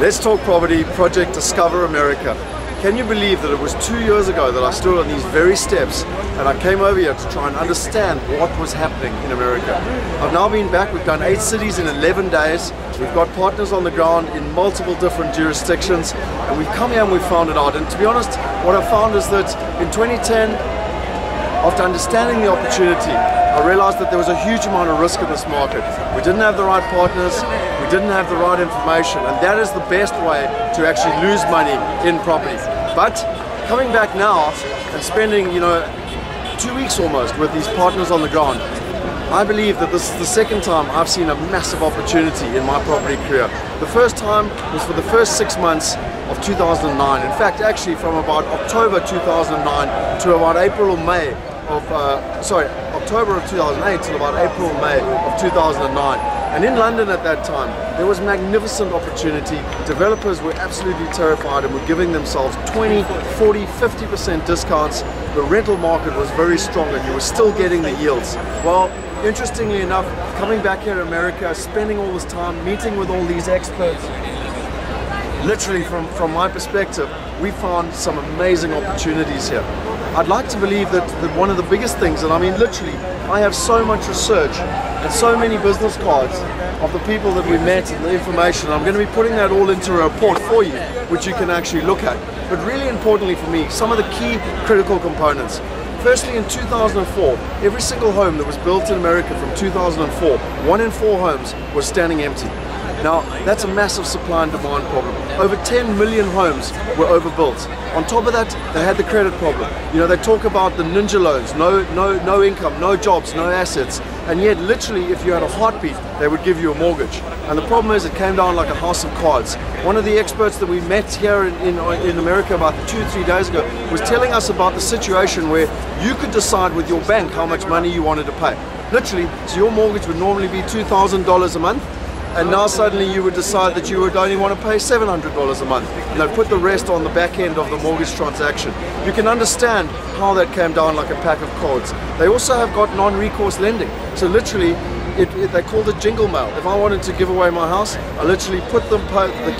Let's Talk Property Project Discover America. Can you believe that it was 2 years ago that I stood on these very steps and I came over here to try and understand what was happening in America? I've now been back. We've done 8 cities in 11 days. We've got partners on the ground in multiple different jurisdictions, and we've come here and we've found it out. And to be honest, what I found is that in 2010, after understanding the opportunity, I realized that there was a huge amount of risk in this market. We didn't have the right partners, we didn't have the right information, and that is the best way to actually lose money in property. But coming back now and spending, 2 weeks almost with these partners on the ground, I believe that this is the second time I've seen a massive opportunity in my property career. The first time was for the first 6 months of 2009. In fact, actually from about October 2009 to about April or May of, October of 2008 till about April or May of 2009. And in London at that time, there was magnificent opportunity. Developers were absolutely terrified and were giving themselves 20, 40, 50% discounts. The rental market was very strong and you were still getting the yields. Well, interestingly enough, coming back here to America, spending all this time meeting with all these experts, literally from my perspective, we found some amazing opportunities here. I'd like to believe that one of the biggest things, and I mean literally, I have so much research and so many business cards of the people that we met and the information. I'm going to be putting that all into a report for you, which you can actually look at. But really importantly for me, some of the key critical components. Firstly, in 2004, every single home that was built in America from 2004, 1 in 4 homes was standing empty. Now, that's a massive supply and demand problem. Over 10 million homes were overbuilt. On top of that, they had the credit problem. They talk about the ninja loans, no income, no jobs, no assets, and yet literally if you had a heartbeat, they would give you a mortgage. And the problem is it came down like a house of cards. One of the experts that we met here in America about 2-3 days ago was telling us about the situation where you could decide with your bank how much money you wanted to pay. Literally, so your mortgage would normally be $2,000 a month, and now suddenly you would decide that you would only want to pay $700 a month. And they'd put the rest on the back end of the mortgage transaction. You can understand how that came down like a pack of cards. They also have got non-recourse lending. So literally, they called it jingle mail. If I wanted to give away my house, I literally put the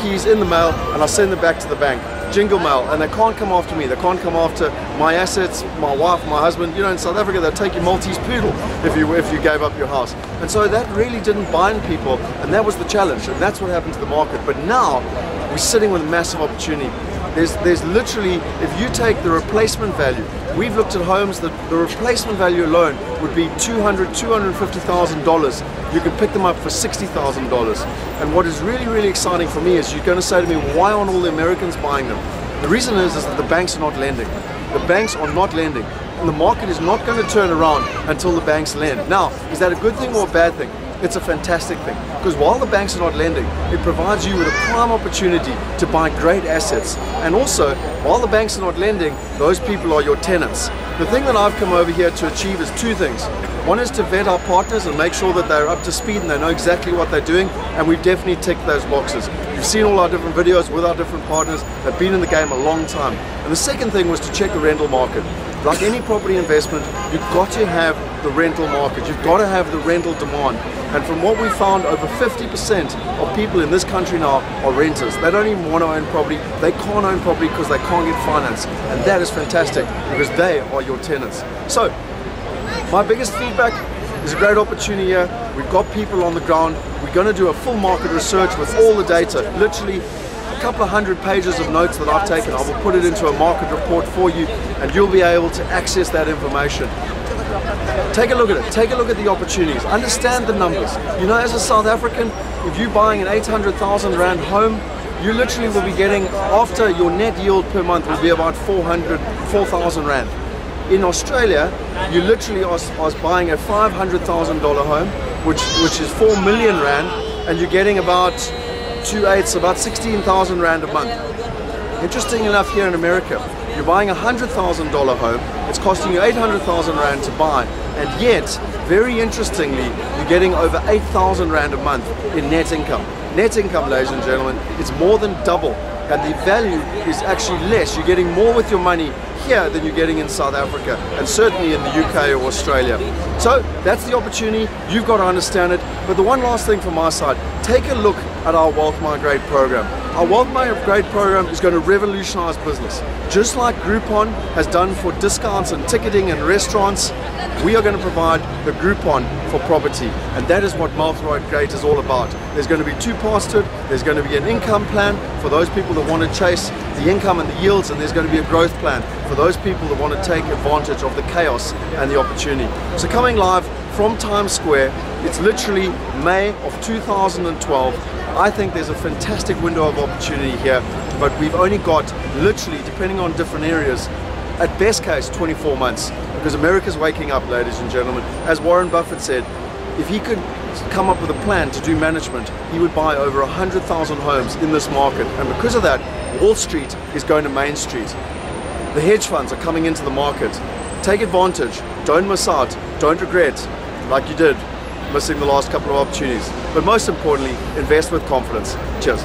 keys in the mail and I send them back to the bank. Jingle mail, and they can't come after me. They can't come after my assets, my wife, my husband. In South Africa, they'll take your Maltese poodle if you gave up your house. And so that really didn't bind people, and that was the challenge, and that's what happened to the market. But now we're sitting with a massive opportunity. There's literally, if you take the replacement value, we've looked at homes that the replacement value alone would be $250,000. You can pick them up for $60,000. And what is really, really exciting for me is you're going to say to me, why aren't all the Americans buying them? The reason is that the banks are not lending. The banks are not lending. And the market is not going to turn around until the banks lend. Now, is that a good thing or a bad thing? It's a fantastic thing, because while the banks are not lending, it provides you with a prime opportunity to buy great assets. And also, while the banks are not lending, those people are your tenants. The thing that I've come over here to achieve is 2 things. One is to vet our partners and make sure that they're up to speed and they know exactly what they're doing, and we've definitely ticked those boxes. You've seen all our different videos with our different partners. They've been in the game a long time. And the second thing was to check the rental market. Like any property investment, you've got to have the rental market. You've got to have the rental demand. And from what we found, over 50% of people in this country now are renters. They don't even want to own property. They can't own property because they can't get finance. And that is fantastic because they are your tenants. So, my biggest feedback is a great opportunity here. We've got people on the ground. We're going to do a full market research with all the data. Literally a couple of 100 pages of notes that I've taken. I will put it into a market report for you, and you'll be able to access that information. Take a look at it. Take a look at the opportunities. Understand the numbers. As a South African, if you're buying an 800,000 Rand home, you literally will be getting, after your net yield per month will be about 4,000 Rand. In Australia, you literally are buying a $500,000 home, which is 4 million Rand, and you're getting about 2/8, about 16,000 Rand a month. Interesting enough, here in America, you're buying a $100,000 home, it's costing you 800,000 Rand to buy, and yet, very interestingly, you're getting over 8,000 Rand a month in net income. Net income, ladies and gentlemen, it's more than double, and the value is actually less. You're getting more with your money here than you're getting in South Africa, and certainly in the UK or Australia. So that's the opportunity. You've got to understand it. But the one last thing from my side, take a look at our Wealth Migrate program. Our Wealth Upgrade program is going to revolutionize business. Just like Groupon has done for discounts and ticketing and restaurants, we are going to provide the Groupon for property. And that is what Wealth Upgrade is all about. There's going to be two parts to it. There's going to be an income plan for those people that want to chase the income and the yields, and there's going to be a growth plan for those people that want to take advantage of the chaos and the opportunity. So coming live from Times Square, it's literally May of 2012. I think there's a fantastic window of opportunity here, but we've only got literally, depending on different areas, at best case 24 months, because America's waking up, ladies and gentlemen. As Warren Buffett said, if he could come up with a plan to do management, he would buy over 100,000 homes in this market. And because of that, Wall Street is going to Main Street. The hedge funds are coming into the market. Take advantage, don't miss out, don't regret like you did missing the last couple of opportunities. But most importantly, invest with confidence. Cheers.